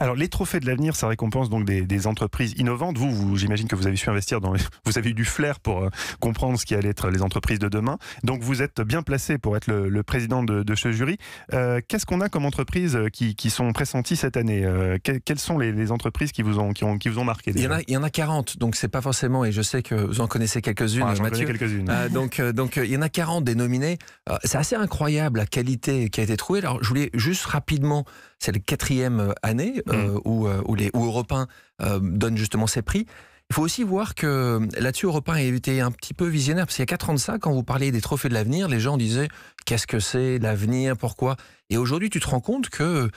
Alors, les trophées de l'avenir, ça récompense donc des entreprises innovantes. J'imagine que vous avez su investir vous avez eu du flair pour comprendre ce qui allait être les entreprises de demain. Donc, vous êtes bien placé pour être le président de ce jury. Qu'est-ce qu'on a comme entreprises qui sont pressenties cette année? Quelles sont les entreprises qui vous ont marqué déjà? Il y en a 40, donc c'est pas forcément, et je sais que vous en connaissez quelques-unes, J'en Mathieu. connais quelques-unes. Donc il y en a 40 des nominés. C'est assez incroyable la qualité qui a été trouvée. Alors je voulais juste rapidement, c'est la 4e année où Europe 1 donne justement ces prix. Il faut aussi voir que là-dessus, Europe 1 a été un petit peu visionnaire, parce qu'il y a 4 ans de ça, quand vous parliez des trophées de l'avenir, les gens disaient « qu'est-ce que c'est l'avenir, pourquoi ?» Et aujourd'hui, tu te rends compte que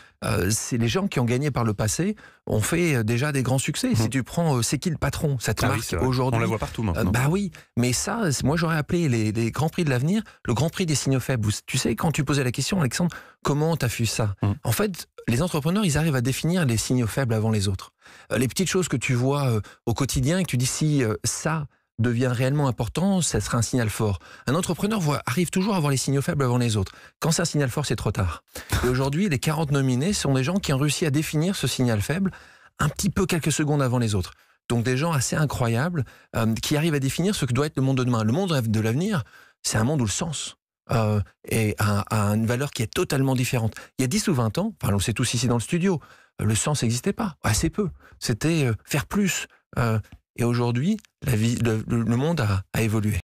c'est les gens qui ont gagné par le passé ont fait déjà des grands succès. Si tu prends « C'est qui le patron ?» cette marque aujourd'hui. On la voit partout maintenant. Bah oui, mais ça, moi j'aurais appelé les grands prix de l'avenir le grand prix des signaux faibles. Tu sais, quand tu posais la question, Alexandre, comment tu as fait ça? En fait, les entrepreneurs, ils arrivent à définir les signaux faibles avant les autres. Les petites choses que tu vois au quotidien et que tu dis si ça devient réellement important, ça sera un signal fort. Un entrepreneur arrive toujours à voir les signaux faibles avant les autres. Quand c'est un signal fort, c'est trop tard. Et aujourd'hui, les 40 nominés sont des gens qui ont réussi à définir ce signal faible un petit peu quelques secondes avant les autres. Donc des gens assez incroyables qui arrivent à définir ce que doit être le monde de demain. Le monde de l'avenir, c'est un monde où le sens a une valeur qui est totalement différente. Il y a 10 ou 20 ans, on le sait tous ici dans le studio, le sens n'existait pas, assez peu. C'était faire plus. Et aujourd'hui, le monde a évolué.